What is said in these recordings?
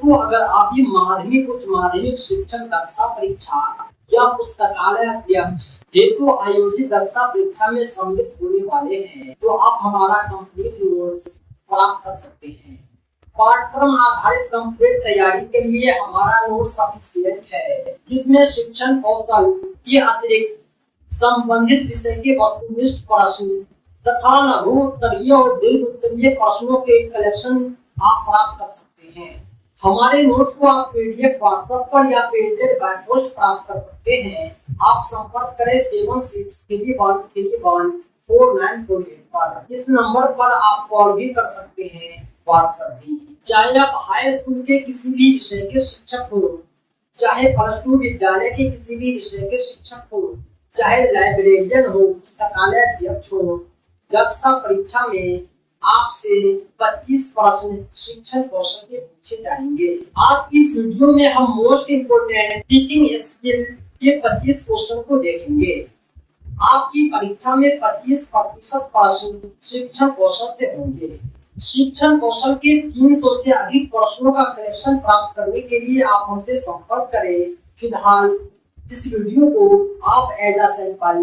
दोस्तों, अगर आप ये माध्यमिक उच्च माध्यमिक शिक्षक दक्षता परीक्षा या पुस्तकालय अध्यक्ष हेतु आयोजित दक्षता परीक्षा में सम्मिलित होने वाले हैं तो आप हमारा कंप्लीट नोट्स प्राप्त कर सकते हैं। पाठ्यक्रम आधारित कंप्लीट तैयारी के लिए हमारा नोट सफिशिएंट है, जिसमें शिक्षण कौशल के अतिरिक्त संबंधित विषय के वस्तुनिष्ठ प्रश्न तथा लघु उत्तरीय और दीर्घ उत्तरीय प्रश्नों के कलेक्शन आप प्राप्त कर सकते हैं। हमारे नोट्स को आप पीडीएफ व्हाट्सएप पर या प्रिंटेड बाय पोस्ट प्राप्त कर सकते हैं। आप संपर्क करें 7631314948 पर। इस नंबर पर आप कॉल भी कर सकते हैं, व्हाट्सएप भी। चाहे आप हाई स्कूल के किसी भी विषय के शिक्षक हो, चाहे प्लस 2 विद्यालय के किसी भी विषय के शिक्षक हो, चाहे लाइब्रेरियन हो, पुस्तकालय अध्यक्ष हो, दक्षता परीक्षा में आपसे 25 प्रश्न शिक्षण कौशल के पूछे जाएंगे। आज की इस वीडियो में हम मोस्ट इम्पोर्टेंट टीचिंग स्किल के 25 क्वेश्चन को देखेंगे। आपकी परीक्षा में 25% प्रश्न शिक्षण कौशल से होंगे। शिक्षण कौशल के 300 से अधिक प्रश्नों का कलेक्शन प्राप्त करने के लिए आप हमसे संपर्क करें। फिलहाल इस वीडियो को आप एज अ सैंपल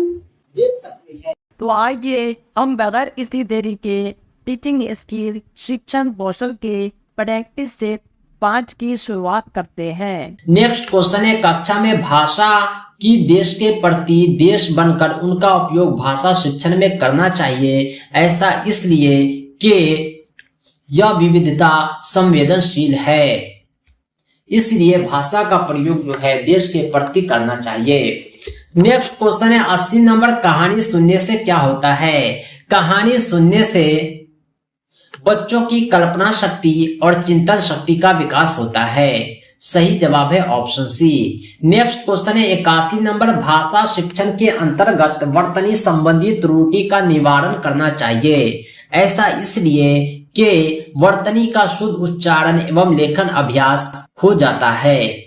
देख सकते हैं। तो आइए हम बगैर किसी देरी के टीचिंग स्किल शिक्षण कौशल के प्रैक्टिस सेट 5 की शुरुआत करते हैं। नेक्स्ट क्वेश्चन है, कक्षा में भाषा की देश के प्रति देश बनकर उनका उपयोग भाषा शिक्षण में करना चाहिए। ऐसा इसलिए कि यह विविधता संवेदनशील है, इसलिए भाषा का प्रयोग जो है देश के प्रति करना चाहिए। नेक्स्ट क्वेश्चन है 80 नंबर, कहानी सुनने से क्या होता है? कहानी सुनने से बच्चों की कल्पना शक्ति और चिंतन शक्ति का विकास होता है। सही जवाब है ऑप्शन सी। नेक्स्ट क्वेश्चन है 81 नंबर, भाषा शिक्षण के अंतर्गत वर्तनी संबंधी त्रुटि का निवारण करना चाहिए। ऐसा इसलिए कि वर्तनी का शुद्ध उच्चारण एवं लेखन अभ्यास हो जाता है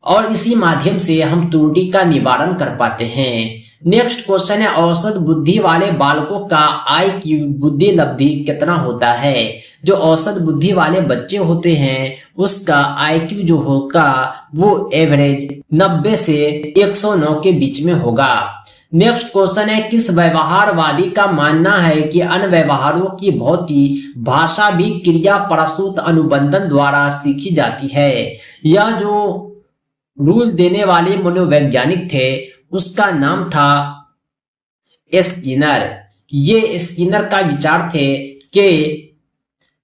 और इसी माध्यम से हम त्रुटि का निवारण कर पाते हैं। नेक्स्ट क्वेश्चन है, औसत बुद्धि वाले बालकों का IQ बुद्धि लब्धि कितना होता है? जो औसत बुद्धि वाले बच्चे होते हैं उसका IQ जो होगा वो एवरेज 90 से 109 के बीच में होगा। नेक्स्ट क्वेश्चन है, किस व्यवहारवादी का मानना है कि अन्य व्यवहारों की भांति भाषा भी क्रिया प्रसूत अनुबंधन द्वारा सीखी जाती है? यह जो रूल देने वाले मनोवैज्ञानिक थे उसका नाम था स्किनर। ये स्किनर का विचार थे कि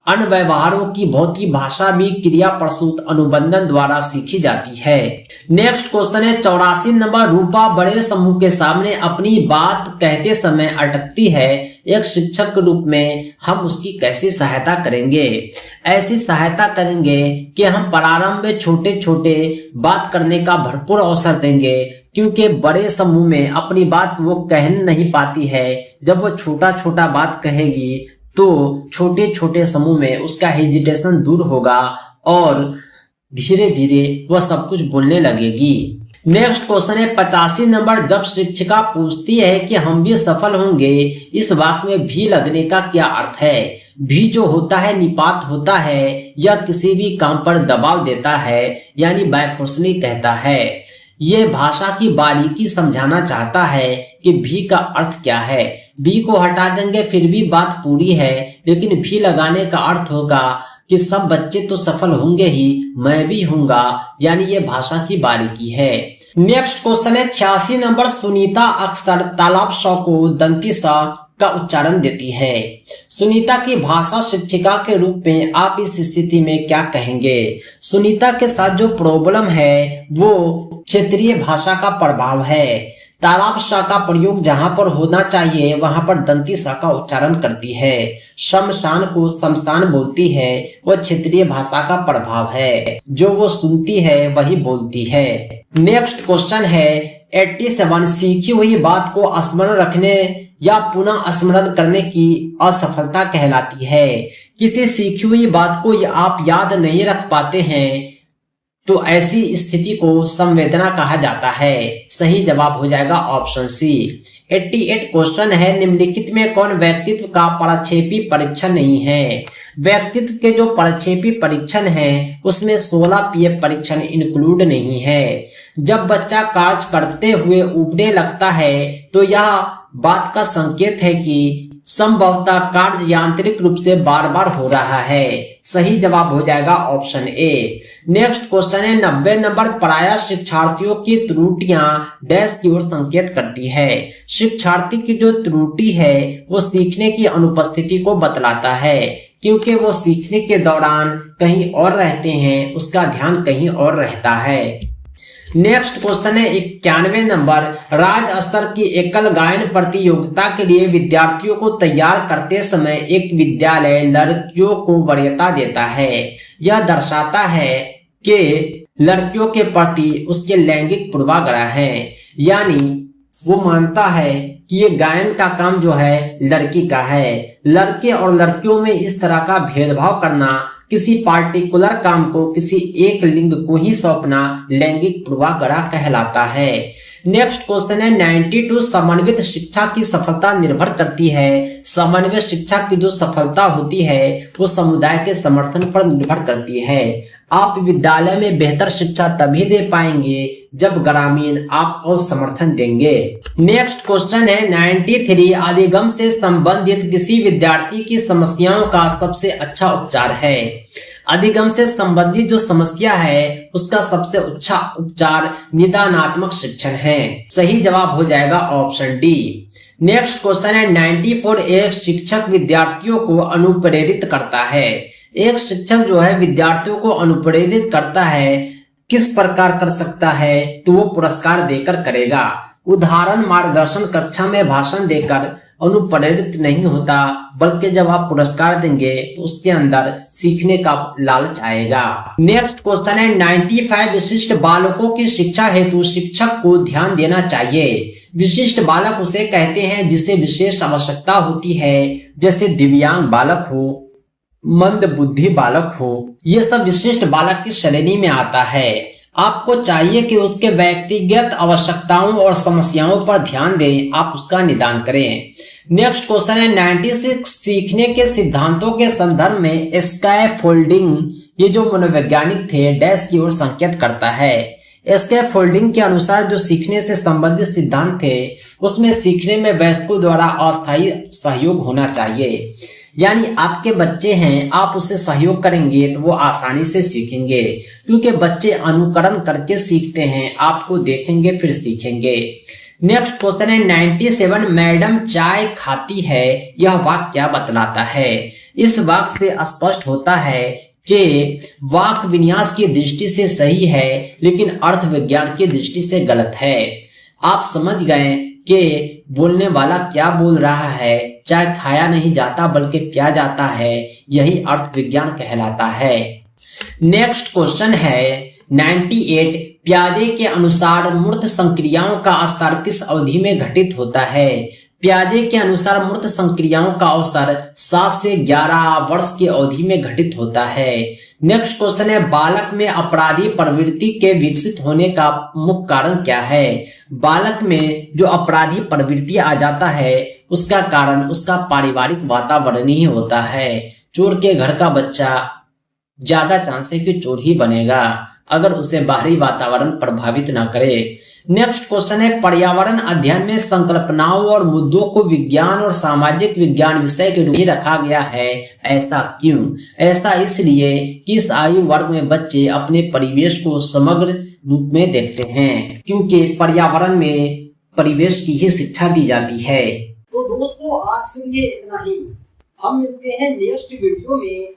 अन्य व्यवहारों की भौतिक भाषा भी क्रिया प्रसूत अनुबंधन द्वारा सीखी जाती है। नेक्स्ट क्वेश्चन है 84 नंबर, रूपा बड़े समूह के सामने अपनी बात कहते समय अटकती है। एक शिक्षक के रूप में हम उसकी कैसे सहायता करेंगे? ऐसी सहायता करेंगे कि हम प्रारंभ में छोटे छोटे बात करने का भरपूर अवसर देंगे, क्योंकि बड़े समूह में अपनी बात वो कह नहीं पाती है। जब वो छोटा छोटा बात कहेगी तो छोटे छोटे समूह में उसका हेजिटेशन दूर होगा और धीरे धीरे वह सब कुछ बोलने लगेगी। नेक्स्ट क्वेश्चन है 85 नंबर, जब शिक्षिका पूछती है कि हम भी सफल होंगे, इस वाक्य में भी लगने का क्या अर्थ है? भी जो होता है निपात होता है या किसी भी काम पर दबाव देता है, यानी बायफोर्सली कहता है। ये भाषा की बारीकी समझाना चाहता है कि भी का अर्थ क्या है। भी को हटा देंगे फिर भी बात पूरी है, लेकिन भी लगाने का अर्थ होगा कि सब बच्चे तो सफल होंगे ही, मैं भी होऊंगा, यानी ये भाषा की बारीकी है। नेक्स्ट क्वेश्चन है 86 नंबर, सुनीता अक्सर तालाब श को दंती स का उच्चारण देती है। सुनीता की भाषा शिक्षिका के रूप में आप इस स्थिति में क्या कहेंगे? सुनीता के साथ जो प्रॉब्लम है वो क्षेत्रीय भाषा का प्रभाव है। तालाब श का प्रयोग जहां पर होना चाहिए वहां पर दंती स का उच्चारण करती है। शमशान को शमशान बोलती है, वह क्षेत्रीय भाषा का प्रभाव है। जो वो सुनती है वही बोलती है। नेक्स्ट क्वेश्चन है 87, सीखी हुई बात को स्मरण रखने या पुनः स्मरण करने की असफलता कहलाती है। किसी सीखी हुई बात को आप याद नहीं रख पाते हैं तो ऐसी स्थिति को संवेदना कहा जाता है। सही जवाब हो जाएगा ऑप्शन सी। 88 क्वेश्चन है, निम्नलिखित में कौन व्यक्तित्व का प्रक्षेपी परीक्षण नहीं है? व्यक्तित्व के जो प्रक्षेपी परीक्षण है उसमें 16 पीएफ परीक्षण इंक्लूड नहीं है। जब बच्चा कार्य करते हुए उबने लगता है तो यह बात का संकेत है कि संभवतः कार्य यांत्रिक रूप से बार बार हो रहा है। सही जवाब हो जाएगा ऑप्शन ए। नेक्स्ट क्वेश्चन है, 90 नंबर प्रायः शिक्षार्थियों की त्रुटियां डैश की ओर संकेत करती है। शिक्षार्थी की जो त्रुटि है वो सीखने की अनुपस्थिति को बतलाता है, क्योंकि वो सीखने के दौरान कहीं और रहते हैं, उसका ध्यान कहीं और रहता है। नेक्स्ट क्वेश्चन है 91 नंबर, राज्य स्तर की एकल गायन प्रतियोगिता के लिए विद्यार्थियों को तैयार करते समय एक विद्यालय लड़कियों को वरीयता देता है। यह दर्शाता है कि लड़कियों के प्रति उसके लैंगिक पूर्वाग्रह है, यानी वो मानता है कि ये गायन का काम जो है लड़की का है। लड़के और लड़कियों में इस तरह का भेदभाव करना, किसी पार्टिकुलर काम को किसी एक लिंग को ही सौंपना लैंगिक पूर्वाग्रह कहलाता है। नेक्स्ट क्वेश्चन है 92, समन्वित शिक्षा की सफलता निर्भर करती है। समन्वित शिक्षा की जो सफलता होती है वो समुदाय के समर्थन पर निर्भर करती है। आप विद्यालय में बेहतर शिक्षा तभी दे पाएंगे जब ग्रामीण आपको समर्थन देंगे। नेक्स्ट क्वेश्चन है 93, अधिगम से संबंधित किसी विद्यार्थी की समस्याओं का सबसे अच्छा उपचार है। अधिगम से संबंधित जो समस्या है उसका सबसे अच्छा उपचार निदानात्मक शिक्षण है। सही जवाब हो जाएगा ऑप्शन डी। नेक्स्ट क्वेश्चन है 94, एक शिक्षक विद्यार्थियों को अनुप्रेरित करता है। एक शिक्षक जो है विद्यार्थियों को अनुप्रेरित करता है, किस प्रकार कर सकता है? तो वो पुरस्कार देकर करेगा। उदाहरण, मार्गदर्शन कक्षा में भाषण देकर अनुप्रेरित नहीं होता, बल्कि जब आप पुरस्कार देंगे तो उसके अंदर सीखने का लालच आएगा। नेक्स्ट क्वेश्चन है 95, विशिष्ट बालकों की शिक्षा हेतु शिक्षक को ध्यान देना चाहिए। विशिष्ट बालक उसे कहते हैं जिसे विशेष आवश्यकता होती है, जैसे दिव्यांग बालक हो, मंद बुद्धि बालक हो, ये सब विशिष्ट बालक की श्रेणी में आता है। आपको चाहिए कि उसके व्यक्तिगत आवश्यकताओं और समस्याओं पर ध्यान दें, आप उसका निदान करें। नेक्स्ट क्वेश्चन है 96, सीखने के सिद्धांतों के संदर्भ में स्कैफोल्डिंग, ये जो मनोवैज्ञानिक थे, डैश की ओर संकेत करता है। स्कैफोल्डिंग के अनुसार जो सीखने से संबंधित सिद्धांत थे उसमें सीखने में वयस्कों द्वारा अस्थायी सहयोग होना चाहिए। यानी आपके बच्चे हैं, आप उससे सहयोग करेंगे तो वो आसानी से सीखेंगे, क्योंकि बच्चे अनुकरण करके सीखते हैं, आपको देखेंगे फिर सीखेंगे। नेक्स्ट क्वेश्चन है 97, मैडम चाय खाती है, यह वाक्य क्या बतलाता है? इस वाक्य से स्पष्ट होता है कि वाक्य विन्यास की दृष्टि से सही है, लेकिन अर्थ विज्ञान की दृष्टि से गलत है। आप समझ गए कि बोलने वाला क्या बोल रहा है। चाय खाया नहीं जाता बल्कि पिया जाता है, यही अर्थ विज्ञान कहलाता है। नेक्स्ट क्वेश्चन है 98, पियाजे के अनुसार मूर्त संक्रियाओं का स्तर किस अवधि में घटित होता है? पियाजे के अनुसार मूर्त संक्रियाओं का अवसर 7 से 11 वर्ष की अवधि में घटित होता है। नेक्स्ट क्वेश्चन है, बालक में अपराधी प्रवृत्ति के विकसित होने का मुख्य कारण क्या है? बालक में जो अपराधी प्रवृत्ति आ जाता है उसका कारण उसका पारिवारिक वातावरण ही होता है। चोर के घर का बच्चा ज्यादा चांस है कि चोर ही बनेगा अगर उसे बाहरी वातावरण प्रभावित न करे। नेक्स्ट क्वेश्चन है, पर्यावरण अध्ययन में संकल्पनाओं और मुद्दों को विज्ञान और सामाजिक विज्ञान विषय के रूप में रखा गया है, ऐसा क्यों? ऐसा इसलिए कि इस आयु वर्ग में बच्चे अपने परिवेश को समग्र रूप में देखते हैं, क्योंकि पर्यावरण में परिवेश की ही शिक्षा दी जाती है। तो दोस्तों आज के लिए इतना ही। हम मिलते हैं नेक्स्ट वीडियो में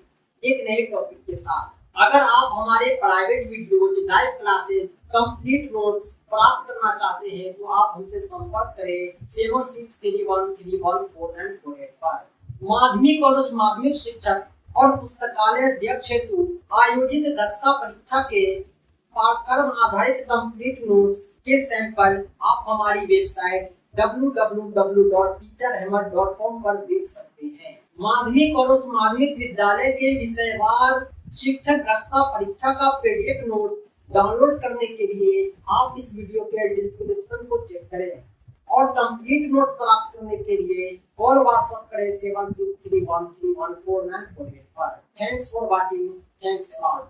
एक नए टॉपिक के साथ। अगर आप हमारे private video, live classes, complete notes प्राप्त करना चाहते हैं तो आप हमसे संपर्क करें 7631314948 पर। माध्यमिक और उच्च माध्यमिक शिक्षक और पुस्तकालय अध्यक्ष हेतु आयोजित दक्षता परीक्षा के पाठ्यक्रम आधारित कंप्लीट नोट्स के सैंपल आप हमारी वेबसाइट www.teacherahmed.com पर देख सकते हैं। माध्यमिक और उच्च माध्यमिक विद्यालय के विषयवार शिक्षक दक्षता परीक्षा का PDF नोट डाउनलोड करने के लिए आप इस वीडियो के डिस्क्रिप्शन को चेक करें और कंप्लीट नोट्स प्राप्त करने के लिए कॉल व्हाट्सएप करें 7631314948 पर। Thanks for watching, thanks a lot.